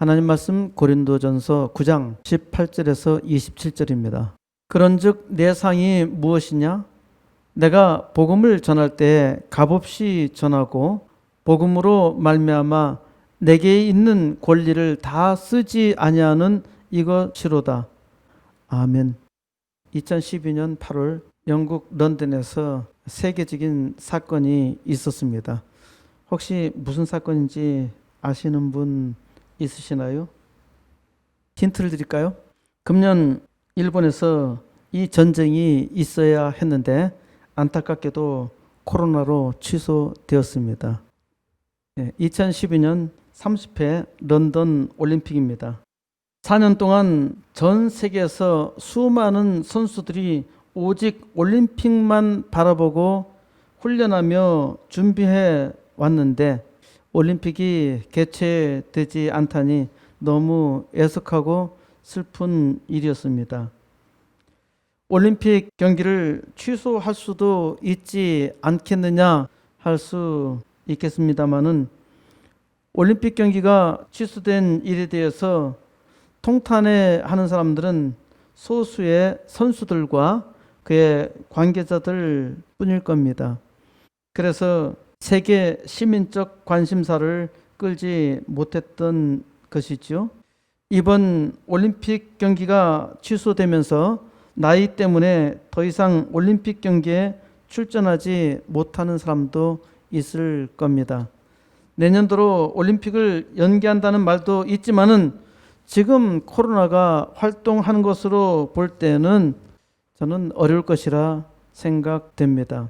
하나님 말씀 고린도전서 9장 18절에서 27절입니다. 그런즉 내 상이 무엇이냐? 내가 복음을 전할 때 값없이 전하고 복음으로 말미암아 내게 있는 권리를 다 쓰지 아니하는 이것이로다. 아멘. 2012년 8월 영국 런던에서 세계적인 사건이 있었습니다. 혹시 무슨 사건인지 아시는 분 있으시나요? 힌트를 드릴까요? 금년 일본에서 이 전쟁이 있어야 했는데 안타깝게도 코로나로 취소되었습니다. 2012년 30회 런던 올림픽입니다. 4년 동안 전 세계에서 수많은 선수들이 오직 올림픽만 바라보고 훈련하며 준비해 왔는데 올림픽이 개최되지 않다니 너무 애석하고 슬픈 일이었습니다. 올림픽 경기를 취소할 수도 있지 않겠느냐 할 수 있겠습니다마는 올림픽 경기가 취소된 일에 대해서 통탄해하는 사람들은 소수의 선수들과 그의 관계자들 뿐일 겁니다. 그래서 세계 시민적 관심사를 끌지 못했던 것이죠. 이번 올림픽 경기가 취소되면서 나이 때문에 더 이상 올림픽 경기에 출전하지 못하는 사람도 있을 겁니다. 내년도로 올림픽을 연기한다는 말도 있지만은 지금 코로나가 활동하는 것으로 볼 때는 저는 어려울 것이라 생각됩니다.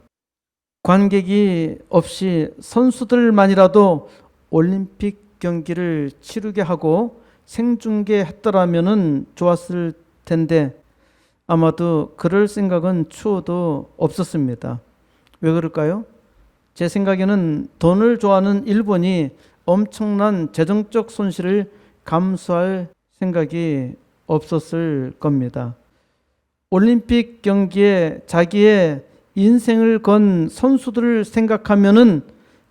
관객이 없이 선수들만이라도 올림픽 경기를 치르게 하고 생중계했더라면 좋았을 텐데 아마도 그럴 생각은 추호도 없었습니다. 왜 그럴까요? 제 생각에는 돈을 좋아하는 일본이 엄청난 재정적 손실을 감수할 생각이 없었을 겁니다. 올림픽 경기에 자기의 인생을 건 선수들을 생각하면은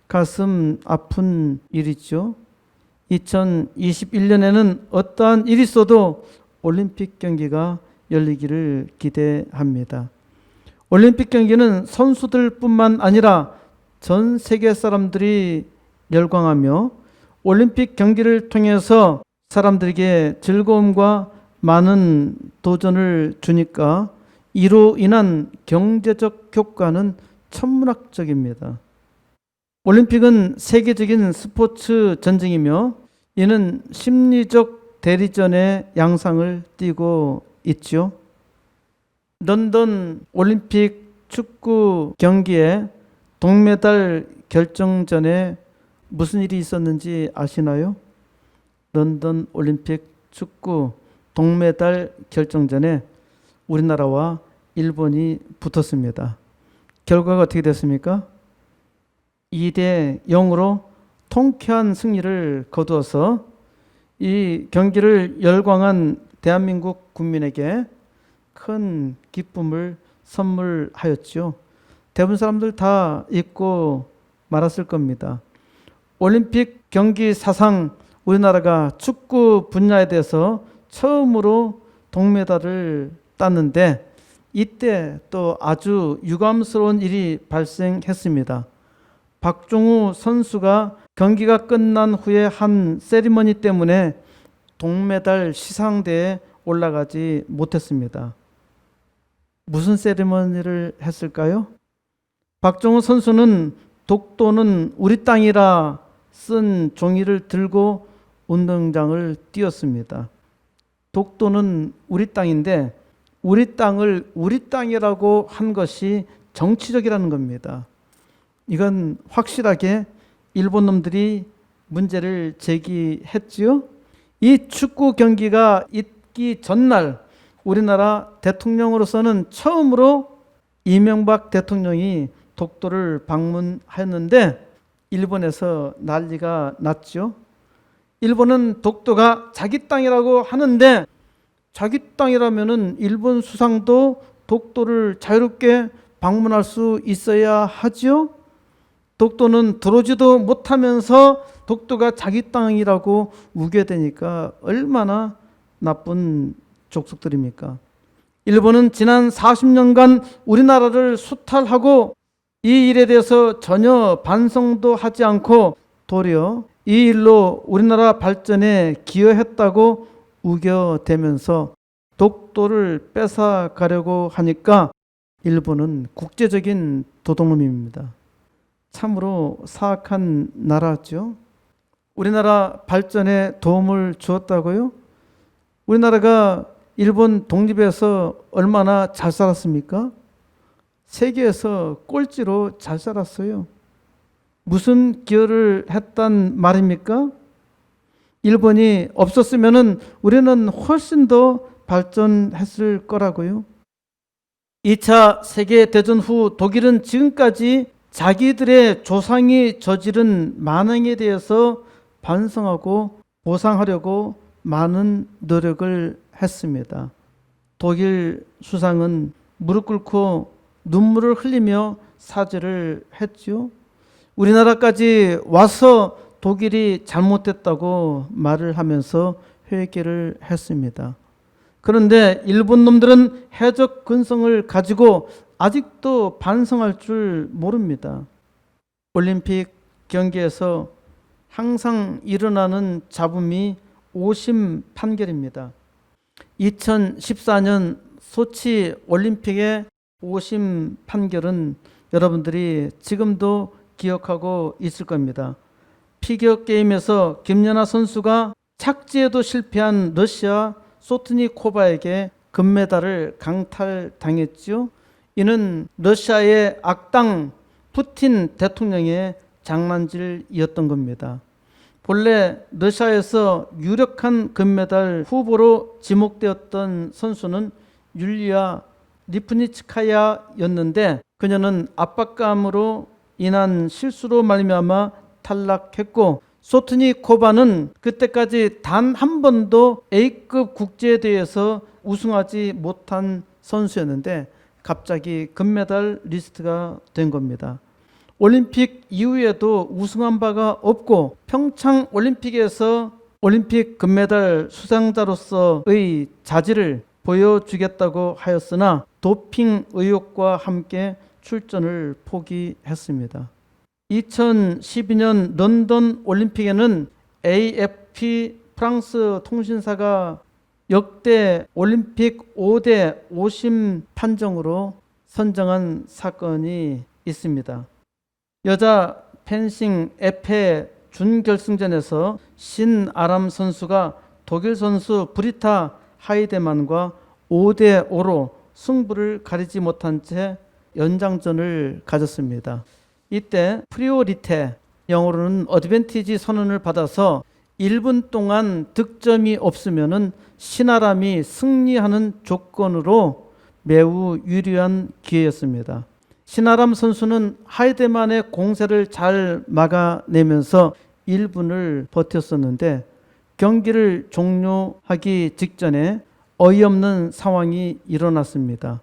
가슴 아픈 일이죠. 2021년에는 어떠한 일이 있어도 올림픽 경기가 열리기를 기대합니다. 올림픽 경기는 선수들뿐만 아니라 전 세계 사람들이 열광하며 올림픽 경기를 통해서 사람들에게 즐거움과 많은 도전을 주니까 이로 인한 경제적 효과는 천문학적입니다. 올림픽은 세계적인 스포츠 전쟁이며 이는 심리적 대리전의 양상을 띠고 있죠. 런던 올림픽 축구 경기에 동메달 결정전에 무슨 일이 있었는지 아시나요? 런던 올림픽 축구 동메달 결정전에 우리나라와 일본이 붙었습니다. 결과가 어떻게 됐습니까? 2대 0으로 통쾌한 승리를 거두어서 이 경기를 열광한 대한민국 국민에게 큰 기쁨을 선물하였죠. 대부분 사람들 다 잊고 말았을 겁니다. 올림픽 경기 사상 우리나라가 축구 분야에 대해서 처음으로 동메달을 땄는데 이때 또 아주 유감스러운 일이 발생했습니다. 박종우 선수가 경기가 끝난 후에 한 세리머니 때문에 동메달 시상대에 올라가지 못했습니다. 무슨 세리머니를 했을까요? 박종우 선수는 독도는 우리 땅이라 쓴 종이를 들고 운동장을 뛰었습니다. 독도는 우리 땅인데 우리 땅을 우리 땅이라고 한 것이 정치적이라는 겁니다. 이건 확실하게 일본 놈들이 문제를 제기했지요. 이 축구 경기가 있기 전날 우리나라 대통령으로서는 처음으로 이명박 대통령이 독도를 방문했는데 일본에서 난리가 났죠. 일본은 독도가 자기 땅이라고 하는데 자기 땅이라면은 일본 수상도 독도를 자유롭게 방문할 수 있어야 하지요. 독도는 들어오지도 못하면서 독도가 자기 땅이라고 우겨대니까 얼마나 나쁜 족속들입니까? 일본은 지난 40년간 우리나라를 수탈하고 이 일에 대해서 전혀 반성도 하지 않고 도리어 이 일로 우리나라 발전에 기여했다고 우겨대면서 독도를 뺏어가려고 하니까 일본은 국제적인 도둑놈입니다. 참으로 사악한 나라죠. 우리나라 발전에 도움을 주었다고요? 우리나라가 일본 독립해서 얼마나 잘 살았습니까? 세계에서 꼴찌로 잘 살았어요. 무슨 기여를 했단 말입니까? 일본이 없었으면 우리는 훨씬 더 발전했을 거라고요. 2차 세계대전 후 독일은 지금까지 자기들의 조상이 저지른 만행에 대해서 반성하고 보상하려고 많은 노력을 했습니다. 독일 수상은 무릎 꿇고 눈물을 흘리며 사죄를 했죠. 우리나라까지 와서 독일이 잘못했다고 말을 하면서 회개를 했습니다. 그런데 일본 놈들은 해적 근성을 가지고 아직도 반성할 줄 모릅니다. 올림픽 경기에서 항상 일어나는 잡음이 오심 판결입니다. 2014년 소치 올림픽의 오심 판결은 여러분들이 지금도 기억하고 있을 겁니다. 피겨 게임에서 김연아 선수가 착지에도 실패한 러시아 소트니코바에게 금메달을 강탈당했죠. 이는 러시아의 악당 푸틴 대통령의 장난질이었던 겁니다. 본래 러시아에서 유력한 금메달 후보로 지목되었던 선수는 율리아 리프니츠카야였는데 그녀는 압박감으로 인한 실수로 말미암아 탈락했고 소트니코바는 그때까지 단 한 번도 A급 국제대회에서 우승하지 못한 선수였는데 갑자기 금메달 리스트가 된 겁니다. 올림픽 이후에도 우승한 바가 없고 평창 올림픽에서 올림픽 금메달 수상자로서의 자질을 보여주겠다고 하였으나 도핑 의혹과 함께 출전을 포기했습니다. 2012년 런던 올림픽에는 AFP 프랑스 통신사가 역대 올림픽 5대 오심 판정으로 선정한 사건이 있습니다. 여자 펜싱 에페 준결승전에서 신아람 선수가 독일 선수 브리타 하이데만과 5대 5로 승부를 가리지 못한 채 연장전을 가졌습니다. 이때 프리오리테, 영어로는 어드밴티지 선언을 받아서 1분 동안 득점이 없으면 신아람이 승리하는 조건으로 매우 유리한 기회였습니다. 신아람 선수는 하이데만의 공세를 잘 막아내면서 1분을 버텼었는데 경기를 종료하기 직전에 어이없는 상황이 일어났습니다.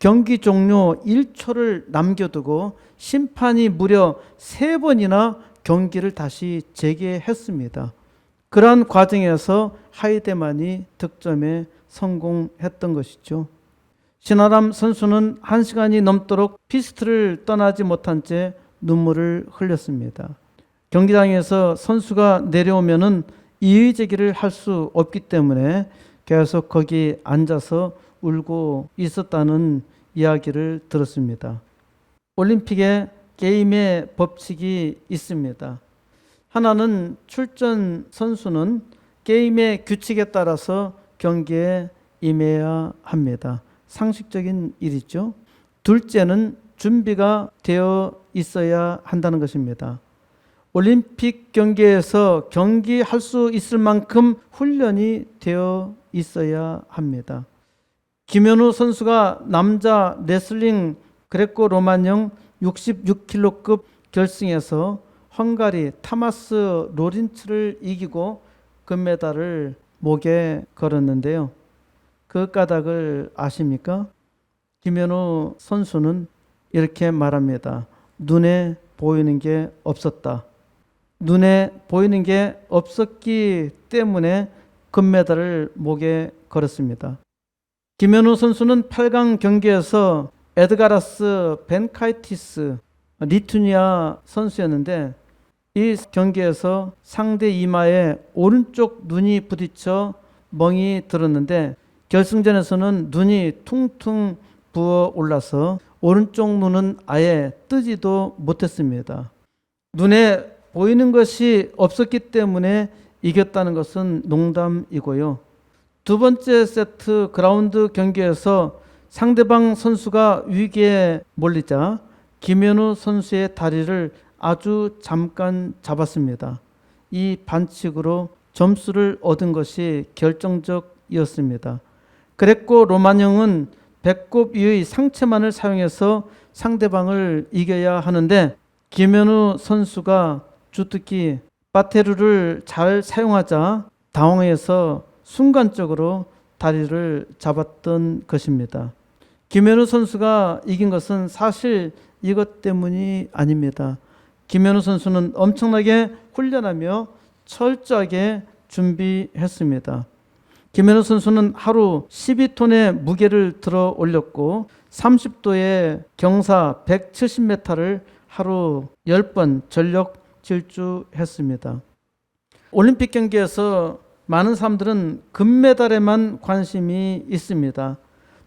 경기 종료 1초를 남겨두고 심판이 무려 3번이나 경기를 다시 재개했습니다. 그러한 과정에서 하이데만이 득점에 성공했던 것이죠. 신아람 선수는 1시간이 넘도록 피스트를 떠나지 못한 채 눈물을 흘렸습니다. 경기장에서 선수가 내려오면은 이의 제기를 할 수 없기 때문에 계속 거기 앉아서 울고 있었다는 이야기를 들었습니다. 올림픽에 게임의 법칙이 있습니다. 하나는 출전 선수는 게임의 규칙에 따라서 경기에 임해야 합니다. 상식적인 일이죠. 둘째는 준비가 되어 있어야 한다는 것입니다. 올림픽 경기에서 경기할 수 있을 만큼 훈련이 되어 있어야 합니다. 김현우 선수가 남자 레슬링 그레코 로만형 66kg급 결승에서 헝가리 타마스 로린츠를 이기고 금메달을 목에 걸었는데요. 그 까닭을 아십니까? 김현우 선수는 이렇게 말합니다. 눈에 보이는 게 없었다. 눈에 보이는 게 없었기 때문에 금메달을 목에 걸었습니다. 김현우 선수는 8강 경기에서 에드가라스 벤카이티스 리투니아 선수였는데 이 경기에서 상대 이마에 오른쪽 눈이 부딪혀 멍이 들었는데 결승전에서는 눈이 퉁퉁 부어 올라서 오른쪽 눈은 아예 뜨지도 못했습니다. 눈에 보이는 것이 없었기 때문에 이겼다는 것은 농담이고요. 두 번째 세트 그라운드 경기에서 상대방 선수가 위기에 몰리자 김현우 선수의 다리를 아주 잠깐 잡았습니다. 이 반칙으로 점수를 얻은 것이 결정적이었습니다. 그레코 로마형은 배꼽 위의 상체만을 사용해서 상대방을 이겨야 하는데 김현우 선수가 주특기 빠테르를 잘 사용하자 당황해서 순간적으로 다리를 잡았던 것입니다. 김현우 선수가 이긴 것은 사실 이것 때문이 아닙니다. 김현우 선수는 엄청나게 훈련하며 철저하게 준비했습니다. 김현우 선수는 하루 12톤의 무게를 들어 올렸고 30도의 경사 170m를 하루 10번 전력 질주했습니다. 올림픽 경기에서 많은 사람들은 금메달에만 관심이 있습니다.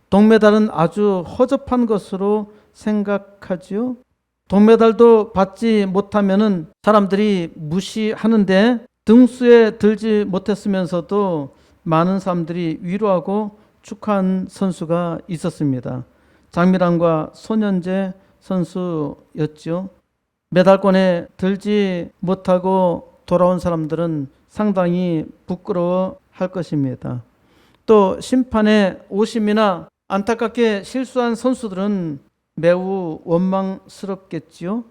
동메달은 아주 허접한 것으로 생각하지요. 동메달도 받지 못하면은 사람들이 무시하는데 등수에 들지 못했으면서도 많은 사람들이 위로하고 축하한 선수가 있었습니다. 장미란과 손현재 선수였죠. 메달권에 들지 못하고 돌아온 사람들은 상당히 부끄러워 할 것입니다. 또 심판의 오심이나 안타깝게 실수한 선수들은 매우 원망스럽겠지요.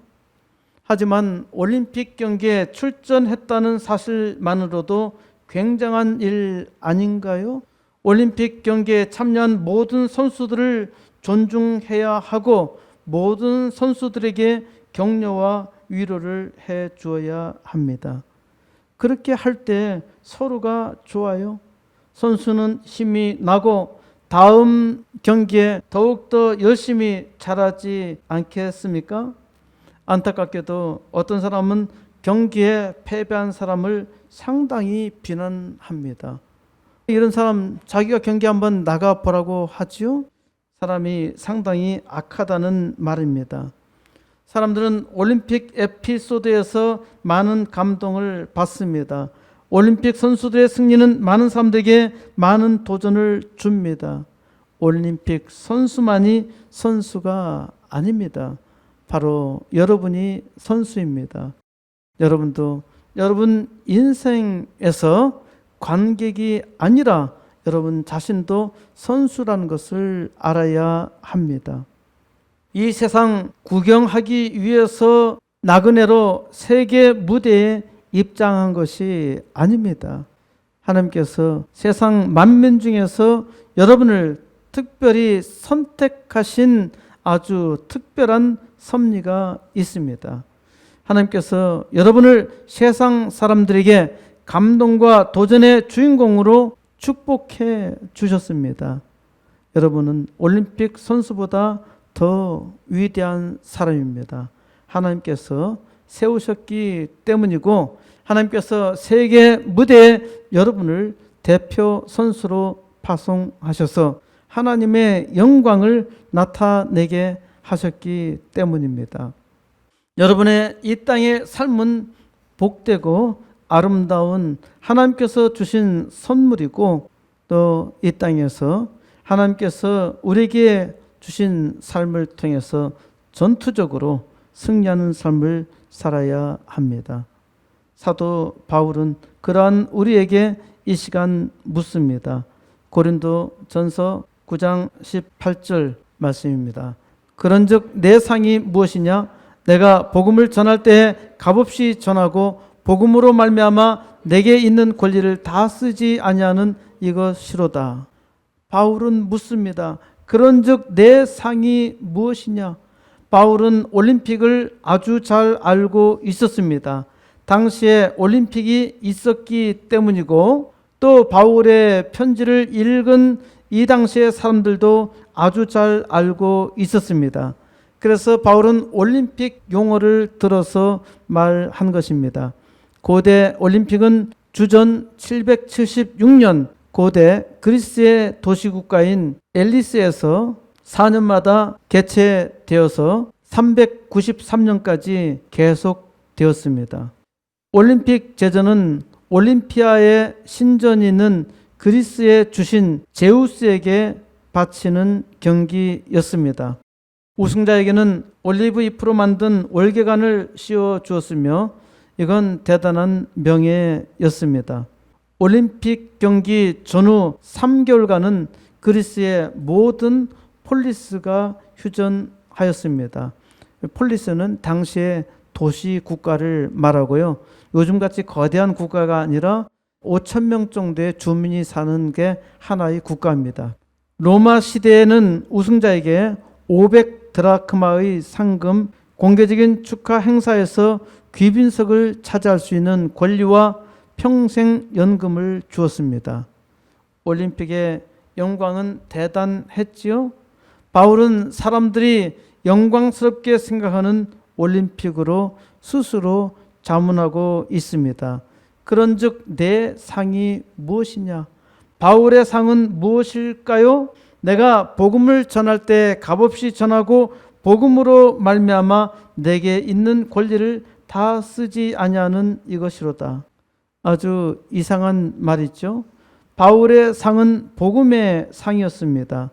하지만 올림픽 경기에 출전했다는 사실만으로도 굉장한 일 아닌가요? 올림픽 경기에 참여한 모든 선수들을 존중해야 하고 모든 선수들에게 격려와 위로를 해 주어야 합니다. 그렇게 할 때 서로가 좋아요. 선수는 힘이 나고 다음 경기에 더욱더 열심히 잘하지 않겠습니까? 안타깝게도 어떤 사람은 경기에 패배한 사람을 상당히 비난합니다. 이런 사람 자기가 경기 한번 나가보라고 하지요? 사람이 상당히 악하다는 말입니다. 사람들은 올림픽 에피소드에서 많은 감동을 받습니다. 올림픽 선수들의 승리는 많은 사람들에게 많은 도전을 줍니다. 올림픽 선수만이 선수가 아닙니다. 바로 여러분이 선수입니다. 여러분도 여러분 인생에서 관객이 아니라 여러분 자신도 선수라는 것을 알아야 합니다. 이 세상 구경하기 위해서 나그네로 세계 무대에 입장한 것이 아닙니다. 하나님께서 세상 만민 중에서 여러분을 특별히 선택하신 아주 특별한 섭리가 있습니다. 하나님께서 여러분을 세상 사람들에게 감동과 도전의 주인공으로 축복해 주셨습니다. 여러분은 올림픽 선수보다 더 위대한 사람입니다. 하나님께서 세우셨기 때문이고 하나님께서 세계 무대에 여러분을 대표 선수로 파송하셔서 하나님의 영광을 나타내게 하셨기 때문입니다. 여러분의 이 땅의 삶은 복되고 아름다운 하나님께서 주신 선물이고 또 이 땅에서 하나님께서 우리에게 주신 삶을 통해서 전투적으로 승리하는 삶을 살아야 합니다. 사도 바울은 그러한 우리에게 이 시간 묻습니다. 고린도 전서 9장 18절 말씀입니다. 그런즉 내 상이 무엇이냐? 내가 복음을 전할 때에 값없이 전하고 복음으로 말미암아 내게 있는 권리를 다 쓰지 아니하는 이것이로다. 바울은 묻습니다. 그런즉 내 상이 무엇이냐? 바울은 올림픽을 아주 잘 알고 있었습니다. 당시에 올림픽이 있었기 때문이고 또 바울의 편지를 읽은 이 당시의 사람들도 아주 잘 알고 있었습니다. 그래서 바울은 올림픽 용어를 들어서 말한 것입니다. 고대 올림픽은 주전 776년 고대 그리스의 도시국가인 엘리스에서 4년마다 개최되어서 393년까지 계속되었습니다. 올림픽 제전은 올림피아의 신전인은 그리스에 주신 제우스에게 바치는 경기였습니다. 우승자에게는 올리브 잎으로 만든 월계관을 씌워 주었으며 이건 대단한 명예였습니다. 올림픽 경기 전후 3개월간은 그리스의 모든 폴리스가 휴전하였습니다. 폴리스는 당시의 도시 국가를 말하고요. 요즘같이 거대한 국가가 아니라 5천 명 정도의 주민이 사는 게 하나의 국가입니다. 로마 시대에는 우승자에게 500드라크마의 상금, 공개적인 축하 행사에서 귀빈석을 차지할 수 있는 권리와 평생 연금을 주었습니다. 올림픽의 영광은 대단했지요. 바울은 사람들이 영광스럽게 생각하는 올림픽으로 스스로 자문하고 있습니다. 그런즉 내 상이 무엇이냐? 바울의 상은 무엇일까요? 내가 복음을 전할 때 값없이 전하고 복음으로 말미암아 내게 있는 권리를 다 쓰지 아니하는 이것이로다. 아주 이상한 말이죠. 바울의 상은 복음의 상이었습니다.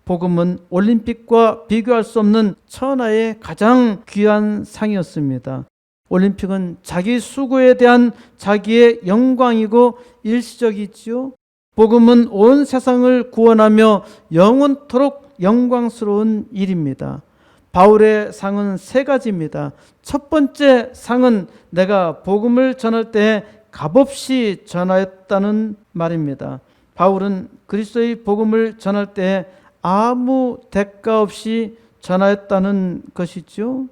복음은 올림픽과 비교할 수 없는 천하의 가장 귀한 상이었습니다. 올림픽은 자기 수고에 대한 자기의 영광이고 일시적이지요. 복음은 온 세상을 구원하며 영원토록 영광스러운 일입니다. 바울의 상은 세 가지입니다. 첫 번째 상은 내가 복음을 전할 때 값없이 전하였다는 말입니다. 바울은 그리스도의 복음을 전할 때 아무 대가 없이 전하였다는 것이죠.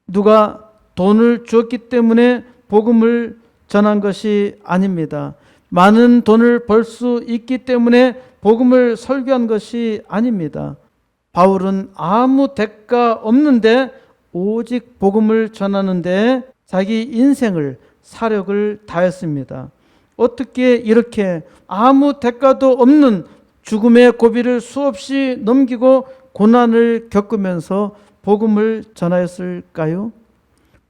누가 돈을 주었기 때문에 복음을 전한 것이 아닙니다. 많은 돈을 벌 수 있기 때문에 복음을 설교한 것이 아닙니다. 바울은 아무 대가 없는데 오직 복음을 전하는데 자기 인생을 사력을 다했습니다. 어떻게 이렇게 아무 대가도 없는 죽음의 고비를 수없이 넘기고 고난을 겪으면서 복음을 전하였을까요?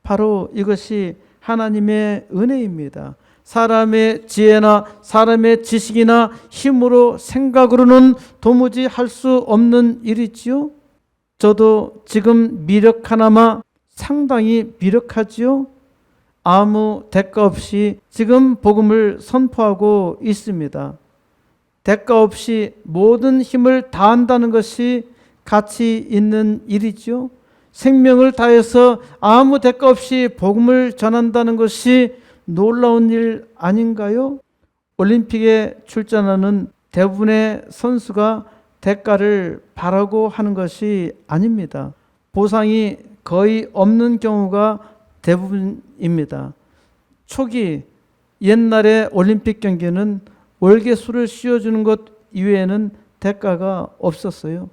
바로 이것이 하나님의 은혜입니다. 사람의 지혜나 사람의 지식이나 힘으로 생각으로는 도무지 할 수 없는 일이지요. 저도 지금 미력하나마 상당히 미력하지요. 아무 대가 없이 지금 복음을 선포하고 있습니다. 대가 없이 모든 힘을 다한다는 것이 가치 있는 일이죠. 생명을 다해서 아무 대가 없이 복음을 전한다는 것이 놀라운 일 아닌가요? 올림픽에 출전하는 대부분의 선수가 대가를 바라고 하는 것이 아닙니다. 보상이 거의 없는 경우가 대부분입니다. 초기 옛날의 올림픽 경기는 월계수를 씌워주는 것 이외에는 대가가 없었어요.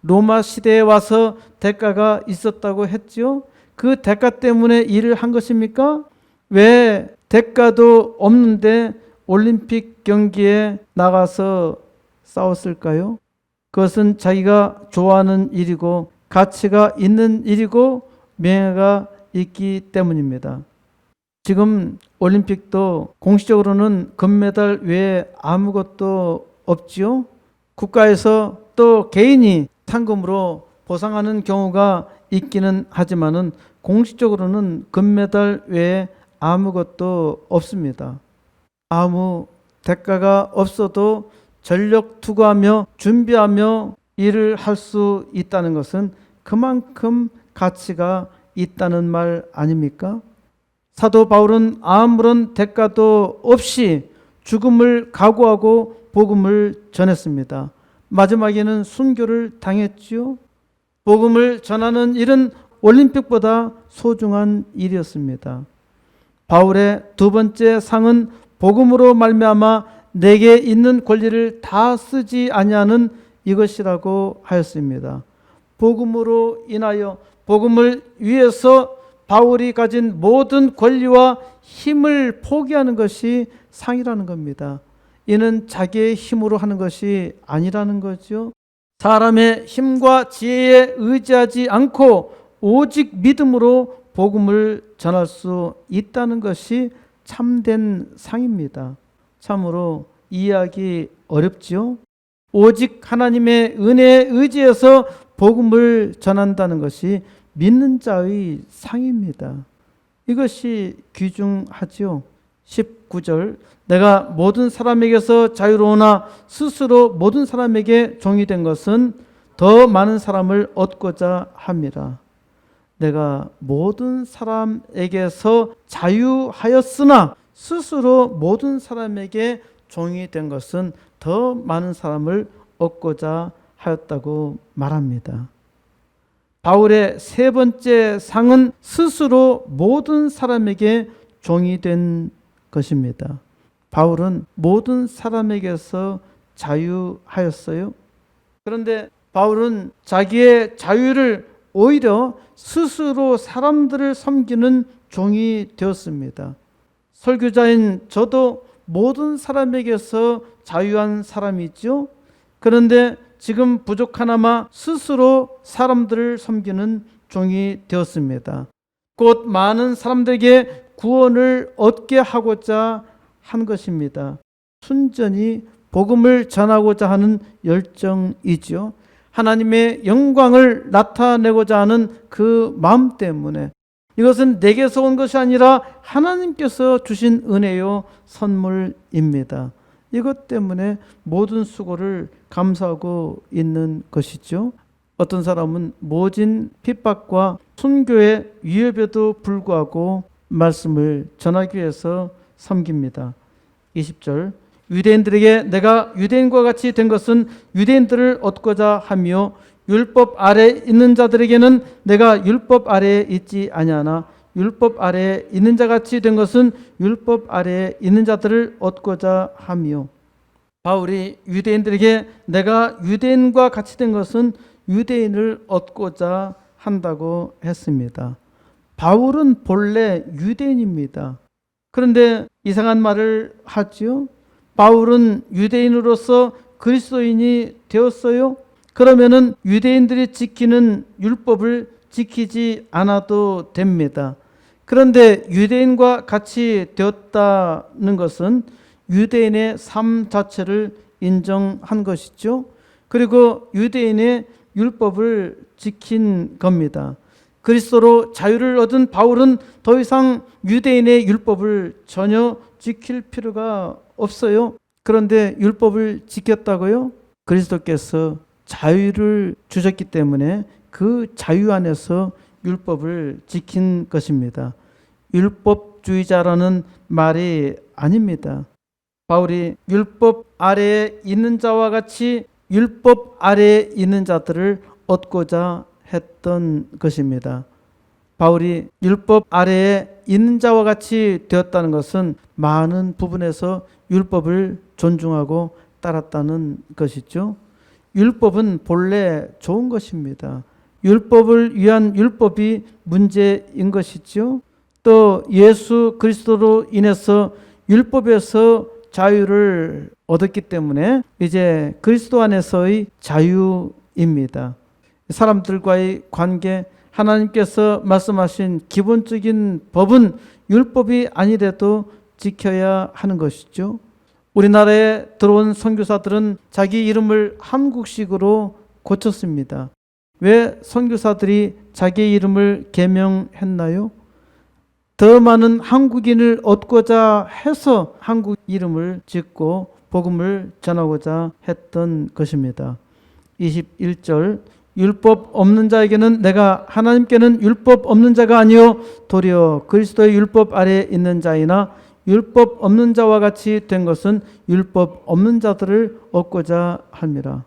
로마 시대에 와서 대가가 있었다고 했죠. 그 대가 때문에 일을 한 것입니까? 왜 대가도 없는데 올림픽 경기에 나가서 싸웠을까요? 그것은 자기가 좋아하는 일이고 가치가 있는 일이고 명예가 있기 때문입니다. 지금 올림픽도 공식적으로는 금메달 외에 아무것도 없지요. 국가에서 또 개인이 상금으로 보상하는 경우가 있기는 하지만은 공식적으로는 금메달 외에 아무것도 없습니다. 아무 대가가 없어도 전력 투구하며 준비하며 일을 할 수 있다는 것은 그만큼 가치가 있다는 말 아닙니까? 사도 바울은 아무런 대가도 없이 죽음을 각오하고 복음을 전했습니다. 마지막에는 순교를 당했지요. 복음을 전하는 일은 올림픽보다 소중한 일이었습니다. 바울의 두 번째 상은 복음으로 말미암아 내게 있는 권리를 다 쓰지 아니하는 이것이라고 하였습니다. 복음으로 인하여 복음을 위해서 바울이 가진 모든 권리와 힘을 포기하는 것이 상이라는 겁니다. 이는 자기의 힘으로 하는 것이 아니라는 거죠. 사람의 힘과 지혜에 의지하지 않고 오직 믿음으로 복음을 전할 수 있다는 것이 참된 상입니다. 참으로 이해하기 어렵지요. 오직 하나님의 은혜에 의지해서 복음을 전한다는 것이 믿는 자의 상입니다. 이것이 귀중하지요. 19절 내가 모든 사람에게서 자유로우나 스스로 모든 사람에게 종이 된 것은 더 많은 사람을 얻고자 함이라. 내가 모든 사람에게서 자유하였으나 스스로 모든 사람에게 종이 된 것은 더 많은 사람을 얻고자 하였다고 말합니다. 바울의 세 번째 상은 스스로 모든 사람에게 종이 된 것입니다. 바울은 모든 사람에게서 자유하였어요. 그런데 바울은 자기의 자유를 오히려 스스로 사람들을 섬기는 종이 되었습니다. 설교자인 저도 모든 사람에게서 자유한 사람이죠. 그런데 지금 부족하나마 스스로 사람들을 섬기는 종이 되었습니다. 곧 많은 사람들에게 구원을 얻게 하고자 한 것입니다. 순전히 복음을 전하고자 하는 열정이죠. 하나님의 영광을 나타내고자 하는 그 마음 때문에 이것은 내게서 온 것이 아니라 하나님께서 주신 은혜요 선물입니다. 이것 때문에 모든 수고를 감수하고 있는 것이죠. 어떤 사람은 모진 핍박과 순교의 위협에도 불구하고 말씀을 전하기 위해서 섬깁니다. 20절 유대인들에게 내가 유대인과 같이 된 것은 유대인들을 얻고자 하며 율법 아래 있는 자들에게는 내가 율법 아래에 있지 아니하나 율법 아래에 있는 자 같이 된 것은 율법 아래에 있는 자들을 얻고자 하며. 바울이 유대인들에게 내가 유대인과 같이 된 것은 유대인을 얻고자 한다고 했습니다. 바울은 본래 유대인입니다. 그런데 이상한 말을 하지요. 바울은 유대인으로서 그리스도인이 되었어요. 그러면은 유대인들이 지키는 율법을 지키지 않아도 됩니다. 그런데 유대인과 같이 되었다는 것은 유대인의 삶 자체를 인정한 것이죠. 그리고 유대인의 율법을 지킨 겁니다. 그리스도로 자유를 얻은 바울은 더 이상 유대인의 율법을 전혀 지킬 필요가 없어요. 그런데 율법을 지켰다고요? 그리스도께서 자유를 주셨기 때문에 그 자유 안에서 율법을 지킨 것입니다. 율법주의자라는 말이 아닙니다. 바울이 율법 아래에 있는 자와 같이 율법 아래에 있는 자들을 얻고자 했던 것입니다. 바울이 율법 아래에 있는 자와 같이 되었다는 것은 많은 부분에서 율법을 존중하고 따랐다는 것이죠. 율법은 본래 좋은 것입니다. 율법을 위한 율법이 문제인 것이죠. 또 예수 그리스도로 인해서 율법에서 자유를 얻었기 때문에 이제 그리스도 안에서의 자유입니다. 사람들과의 관계, 하나님께서 말씀하신 기본적인 법은 율법이 아니래도 지켜야 하는 것이죠. 우리나라에 들어온 선교사들은 자기 이름을 한국식으로 고쳤습니다. 왜 선교사들이 자기 이름을 개명했나요? 더 많은 한국인을 얻고자 해서 한국 이름을 짓고 복음을 전하고자 했던 것입니다. 21절 율법 없는 자에게는 내가 하나님께는 율법 없는 자가 아니요 도리어 그리스도의 율법 아래에 있는 자이나 율법 없는 자와 같이 된 것은 율법 없는 자들을 얻고자 함이라.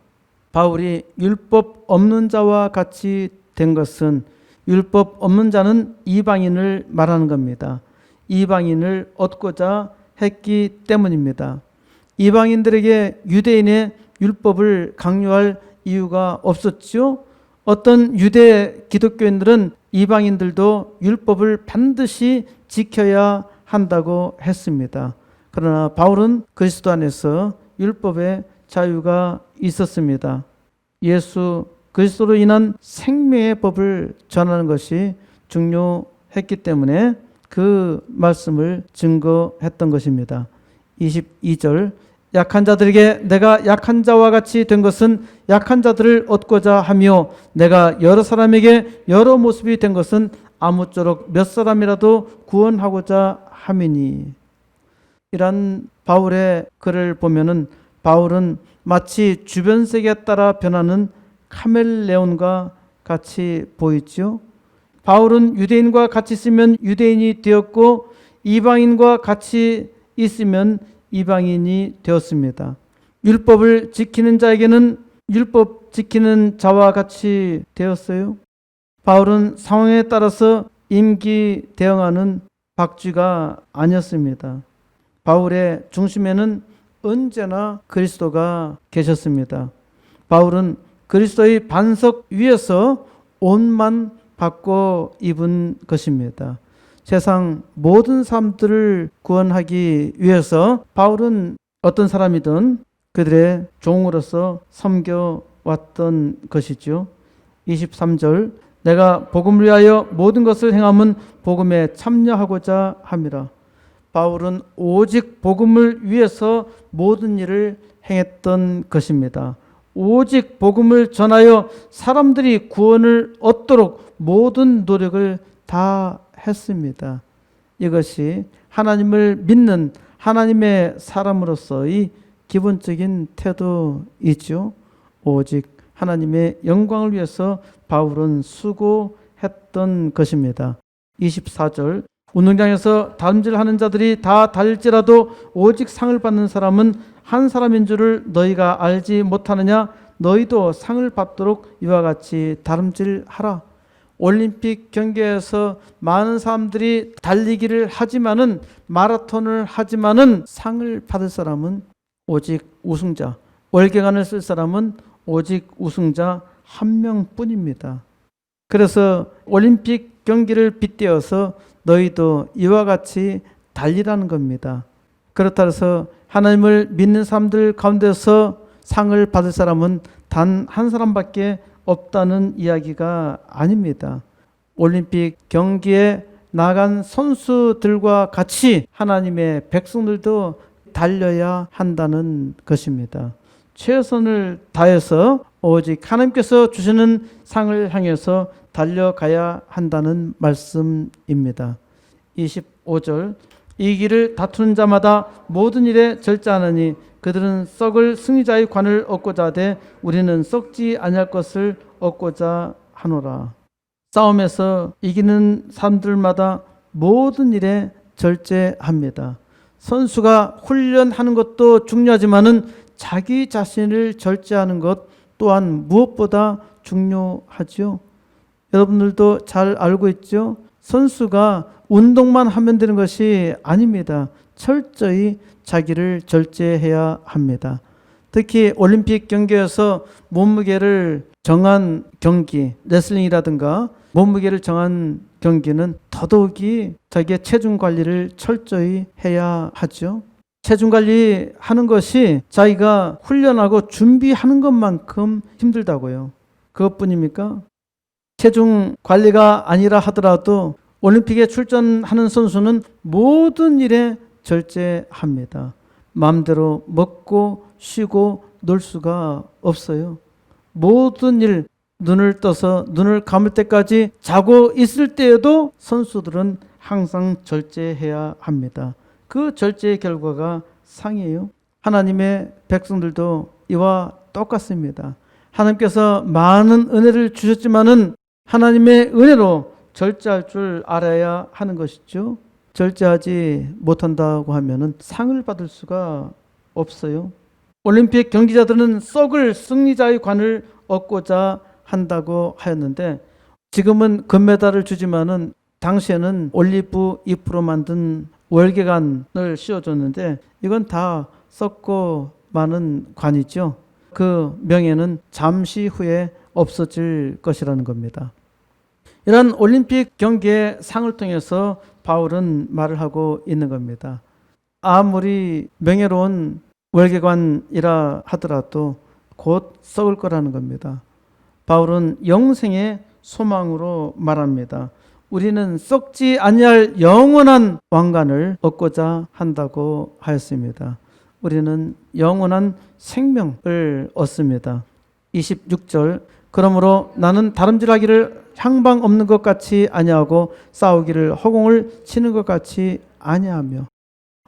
바울이 율법 없는 자와 같이 된 것은 율법 없는 자는 이방인을 말하는 겁니다. 이방인을 얻고자 했기 때문입니다. 이방인들에게 유대인의 율법을 강요할 이유가 없었죠. 어떤 유대 기독교인들은 이방인들도 율법을 반드시 지켜야 한다고 했습니다. 그러나 바울은 그리스도 안에서 율법의 자유가 있었습니다. 예수 그리스도로 인한 생명의 법을 전하는 것이 중요했기 때문에 그 말씀을 증거했던 것입니다. 22절 약한 자들에게 내가 약한 자와 같이 된 것은 약한 자들을 얻고자 하며 내가 여러 사람에게 여러 모습이 된 것은 아무쪼록 몇 사람이라도 구원하고자 함이니. 이란 바울의 글을 보면은 바울은 마치 주변 세계에 따라 변하는 카멜레온과 같이 보이죠. 바울은 유대인과 같이 있으면 유대인이 되었고 이방인과 같이 있으면 이방인이 되었습니다. 율법을 지키는 자에게는 율법 지키는 자와 같이 되었어요. 바울은 상황에 따라서 임기 대응하는 박쥐가 아니었습니다. 바울의 중심에는 언제나 그리스도가 계셨습니다. 바울은 그리스도의 반석 위에서 옷만 바꿔 입은 것입니다. 세상 모든 사람들을 구원하기 위해서 바울은 어떤 사람이든 그들의 종으로서 섬겨왔던 것이죠. 23절 내가 복음을 위하여 모든 것을 행함은 복음에 참여하고자 함이라. 바울은 오직 복음을 위해서 모든 일을 행했던 것입니다. 오직 복음을 전하여 사람들이 구원을 얻도록 모든 노력을 다 했습니다. 이것이 하나님을 믿는 하나님의 사람으로서의 기본적인 태도이죠. 오직 하나님의 영광을 위해서 바울은 수고했던 것입니다. 24절 운동장에서 다름질하는 자들이 다 달릴지라도 오직 상을 받는 사람은 한 사람인 줄을 너희가 알지 못하느냐? 너희도 상을 받도록 이와 같이 다름질하라. 올림픽 경기에서 많은 사람들이 달리기를 하지만은 마라톤을 하지만은 상을 받을 사람은 오직 우승자, 월계관을 쓸 사람은 오직 우승자 한 명뿐입니다. 그래서 올림픽 경기를 빗대어서 너희도 이와 같이 달리라는 겁니다. 그렇다 해서 하나님을 믿는 사람들 가운데서 상을 받을 사람은 단 한 사람밖에 없다는 이야기가 아닙니다. 올림픽 경기에 나간 선수들과 같이 하나님의 백성들도 달려야 한다는 것입니다. 최선을 다해서 오직 하나님께서 주시는 상을 향해서 달려가야 한다는 말씀입니다. 25절 이 길을 다투는 자마다 모든 일에 절제하느니 그들은 썩을 승리자의 관을 얻고자 하되 우리는 썩지 아니할 것을 얻고자 하노라. 싸움에서 이기는 사람들마다 모든 일에 절제합니다. 선수가 훈련하는 것도 중요하지만은 자기 자신을 절제하는 것 또한 무엇보다 중요하죠. 여러분들도 잘 알고 있죠. 선수가 운동만 하면 되는 것이 아닙니다. 철저히 자기를 절제해야 합니다. 특히 올림픽 경기에서 몸무게를 정한 경기, 레슬링이라든가 몸무게를 정한 경기는 더더욱이 자기의 체중 관리를 철저히 해야 하죠. 체중 관리하는 것이 자기가 훈련하고 준비하는 것만큼 힘들다고요. 그것뿐입니까? 체중 관리가 아니라 하더라도 올림픽에 출전하는 선수는 모든 일에 절제합니다. 마음대로 먹고 쉬고 놀 수가 없어요. 모든 일, 눈을 떠서 눈을 감을 때까지 자고 있을 때에도 선수들은 항상 절제해야 합니다. 그 절제의 결과가 상이에요. 하나님의 백성들도 이와 똑같습니다. 하나님께서 많은 은혜를 주셨지만은 하나님의 은혜로 절제할 줄 알아야 하는 것이죠. 절제하지 못한다고 하면은 상을 받을 수가 없어요. 올림픽 경기자들은 썩을 승리자의 관을 얻고자 한다고 하였는데, 지금은 금메달을 주지만은 당시에는 올리브 잎으로 만든 월계관을 씌워줬는데, 이건 다 썩고 많은 관이죠. 그 명예는 잠시 후에 없어질 것이라는 겁니다. 이런 올림픽 경기의 상을 통해서 바울은 말을 하고 있는 겁니다. 아무리 명예로운 월계관이라 하더라도 곧 썩을 거라는 겁니다. 바울은 영생의 소망으로 말합니다. 우리는 썩지 아니할 영원한 왕관을 얻고자 한다고 하였습니다. 우리는 영원한 생명을 얻습니다. 26절, 그러므로 나는 다름질하기를 향방 없는 것 같이 아니하고 싸우기를 허공을 치는 것 같이 아니하며.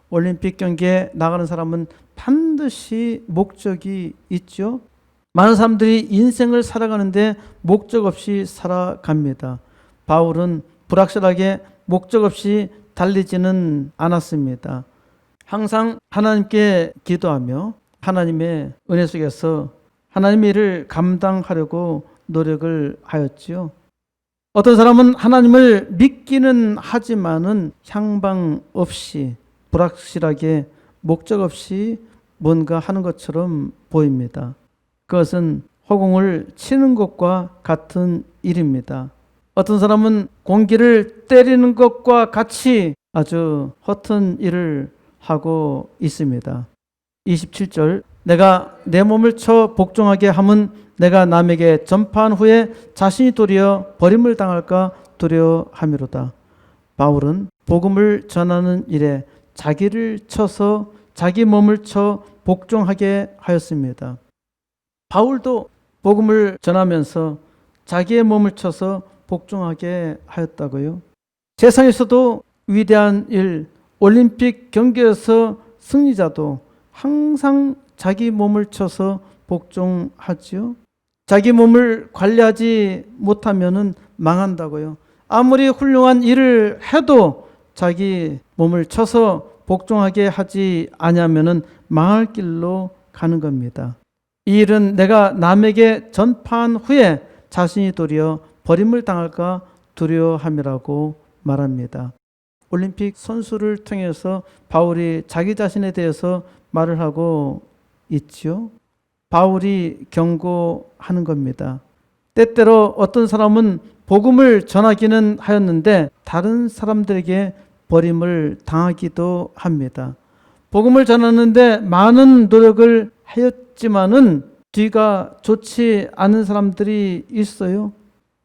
올림픽 경기에 나가는 사람은 반드시 목적이 있죠. 많은 사람들이 인생을 살아가는데 목적 없이 살아갑니다. 바울은 불확실하게 목적 없이 달리지는 않았습니다. 항상 하나님께 기도하며 하나님의 은혜 속에서 하나님의 일을 감당하려고 노력을 하였지요. 어떤 사람은 하나님을 믿기는 하지만은 향방 없이 불확실하게 목적 없이 뭔가 하는 것처럼 보입니다. 그것은 허공을 치는 것과 같은 일입니다. 어떤 사람은 공기를 때리는 것과 같이 아주 허튼 일을 하고 있습니다. 27절, 내가 내 몸을 쳐 복종하게 함은 내가 남에게 전파한 후에 자신이 도리어 버림을 당할까 두려워함이로다. 바울은 복음을 전하는 일에 자기를 쳐서 자기 몸을 쳐 복종하게 하였습니다. 바울도 복음을 전하면서 자기의 몸을 쳐서 복종하게 하였다고요. 세상에서도 위대한 일, 올림픽 경기에서 승리자도 항상 자기 몸을 쳐서 복종하지요. 자기 몸을 관리하지 못하면은 망한다고요. 아무리 훌륭한 일을 해도 자기 몸을 쳐서 복종하게 하지 아니하면은 망할 길로 가는 겁니다. 이 일은 내가 남에게 전파한 후에 자신이 도리어 버림을 당할까 두려워함이라고 말합니다. 올림픽 선수를 통해서 바울이 자기 자신에 대해서 말을 하고 있지요. 바울이 경고하는 겁니다. 때때로 어떤 사람은 복음을 전하기는 하였는데 다른 사람들에게 버림을 당하기도 합니다. 복음을 전하는데 많은 노력을 하였지만은 뒤가 좋지 않은 사람들이 있어요.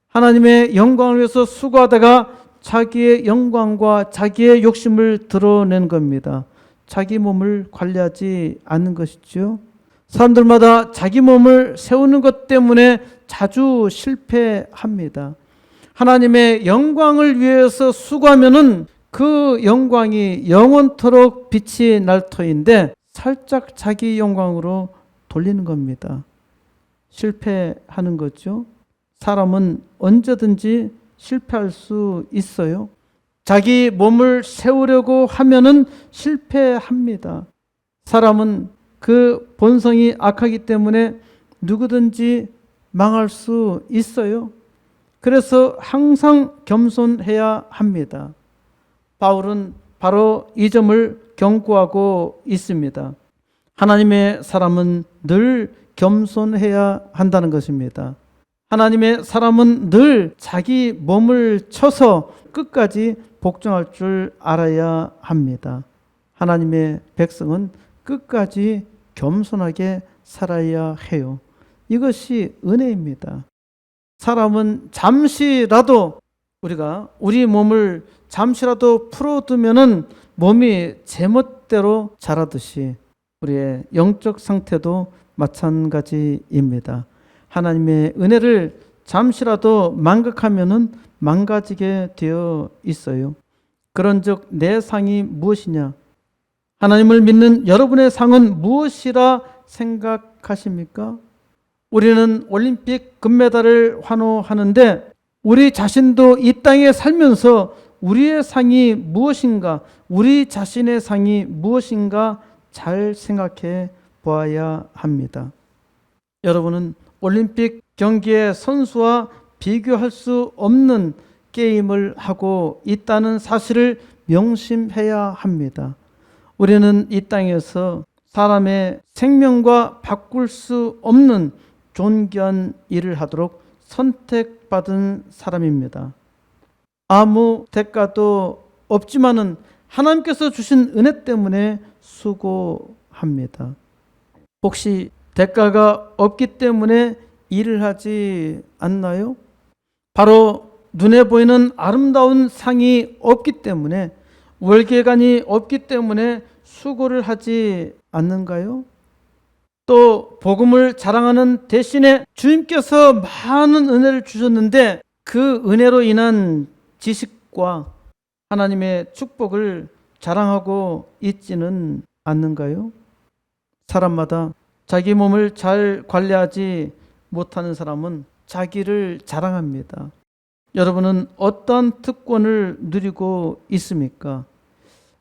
하나님의 영광을 위해서 수고하다가 자기의 영광과 자기의 욕심을 드러낸 겁니다. 자기 몸을 관리하지 않는 것이죠. 사람들마다 자기 몸을 세우는 것 때문에 자주 실패합니다. 하나님의 영광을 위해서 수고하면은 그 영광이 영원토록 빛이 날 터인데 살짝 자기 영광으로 돌리는 겁니다. 실패하는 거죠. 사람은 언제든지 실패할 수 있어요. 자기 몸을 세우려고 하면은 실패합니다. 사람은 그 본성이 악하기 때문에 누구든지 망할 수 있어요. 그래서 항상 겸손해야 합니다. 바울은 바로 이 점을 경고하고 있습니다. 하나님의 사람은 늘 겸손해야 한다는 것입니다. 하나님의 사람은 늘 자기 몸을 쳐서 끝까지 복종할 줄 알아야 합니다. 하나님의 백성은 끝까지 겸손하게 살아야 해요. 이것이 은혜입니다. 사람은 잠시라도 우리가 우리 몸을 잠시라도 풀어두면은 몸이 제멋대로 자라듯이 우리의 영적 상태도 마찬가지입니다. 하나님의 은혜를 잠시라도 망각하면은 망가지게 되어 있어요. 그런즉 내 상이 무엇이냐? 하나님을 믿는 여러분의 상은 무엇이라 생각하십니까? 우리는 올림픽 금메달을 환호하는데 우리 자신도 이 땅에 살면서 우리의 상이 무엇인가, 우리 자신의 상이 무엇인가 잘 생각해 보아야 합니다. 여러분은 올림픽 경기의 선수와 비교할 수 없는 게임을 하고 있다는 사실을 명심해야 합니다. 우리는 이 땅에서 사람의 생명과 바꿀 수 없는 존귀한 일을 하도록 선택받은 사람입니다. 아무 대가도 없지만은 하나님께서 주신 은혜 때문에 수고합니다. 혹시 대가가 없기 때문에 일을 하지 않나요? 바로 눈에 보이는 아름다운 상이 없기 때문에, 월계관이 없기 때문에 수고를 하지 않는가요? 또 복음을 자랑하는 대신에 주님께서 많은 은혜를 주셨는데 그 은혜로 인한 지식과 하나님의 축복을 자랑하고 있지는 않는가요? 사람마다 자기 몸을 잘 관리하지 못하는 사람은 자기를 자랑합니다. 여러분은 어떤 특권을 누리고 있습니까?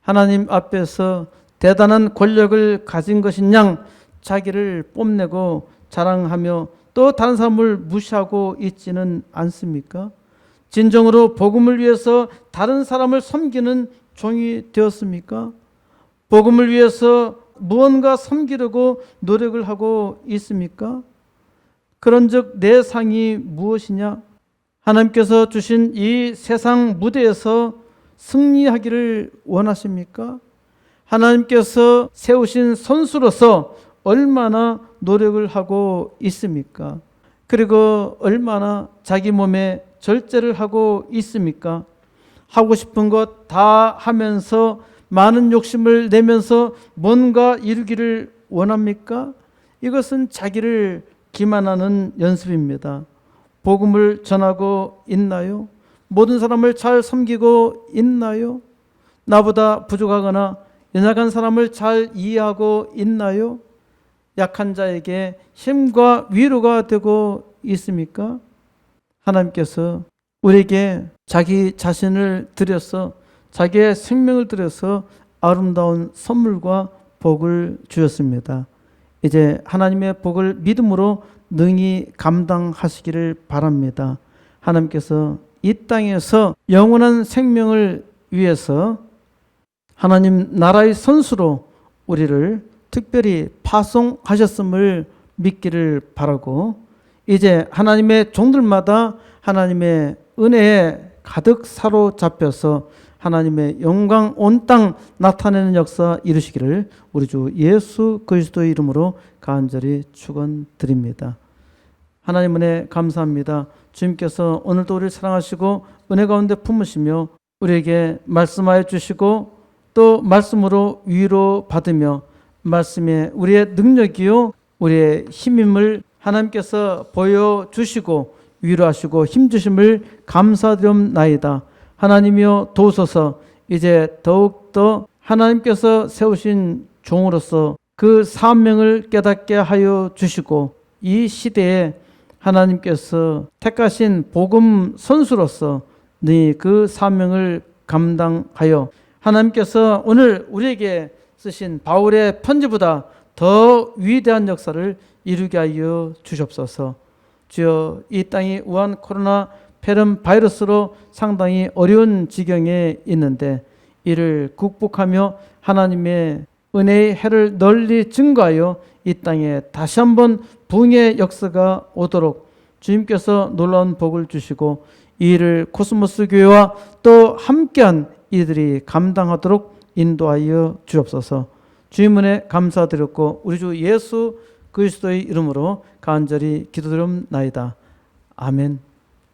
하나님 앞에서 대단한 권력을 가진 것인 양 자기를 뽐내고 자랑하며 또 다른 사람을 무시하고 있지는 않습니까? 진정으로 복음을 위해서 다른 사람을 섬기는 종이 되었습니까? 복음을 위해서 무언가 섬기려고 노력을 하고 있습니까? 그런즉 내 상이 무엇이냐? 하나님께서 주신 이 세상 무대에서 승리하기를 원하십니까? 하나님께서 세우신 선수로서 얼마나 노력을 하고 있습니까? 그리고 얼마나 자기 몸에 절제를 하고 있습니까? 하고 싶은 것 다 하면서 많은 욕심을 내면서 뭔가 이루기를 원합니까? 이것은 자기를 기만하는 연습입니다. 복음을 전하고 있나요? 모든 사람을 잘 섬기고 있나요? 나보다 부족하거나 연약한 사람을 잘 이해하고 있나요? 약한 자에게 힘과 위로가 되고 있습니까? 하나님께서 우리에게 자기 자신을 드려서, 자기의 생명을 드려서 아름다운 선물과 복을 주셨습니다. 이제 하나님의 복을 믿음으로 능히 감당하시기를 바랍니다. 하나님께서 이 땅에서 영원한 생명을 위해서 하나님 나라의 선수로 우리를 특별히 파송하셨음을 믿기를 바라고, 이제 하나님의 종들마다 하나님의 은혜에 가득 사로잡혀서 하나님의 영광 온 땅 나타내는 역사 이루시기를 우리 주 예수 그리스도의 이름으로 간절히 축원드립니다. 하나님 은혜 감사합니다. 주님께서 오늘도 우리를 사랑하시고 은혜 가운데 품으시며 우리에게 말씀하여 주시고 또 말씀으로 위로 받으며 말씀에 우리의 능력이요 우리의 힘임을 하나님께서 보여주시고 위로하시고 힘주심을 감사드리옵나이다. 하나님이여 도우소서. 이제 더욱더 하나님께서 세우신 종으로서 그 사명을 깨닫게 하여 주시고 이 시대에 하나님께서 택하신 복음 선수로서 네 그 사명을 감당하여 하나님께서 오늘 우리에게 쓰신 바울의 편지보다 더 위대한 역사를 이루게 하여 주시옵소서. 주여, 이 땅이 우한 코로나 폐렴 바이러스로 상당히 어려운 지경에 있는데 이를 극복하며 하나님의 은혜의 해를 널리 증거하여 이 땅에 다시 한번 부흥의 역사가 오도록 주님께서 놀라운 복을 주시고 이 일을 코스모스 교회와 또 함께한 이들이 감당하도록 인도하여 주옵소서. 주님 은혜 감사드렸고 우리 주 예수 그리스도의 이름으로 간절히 기도드리옵나이다. 아멘.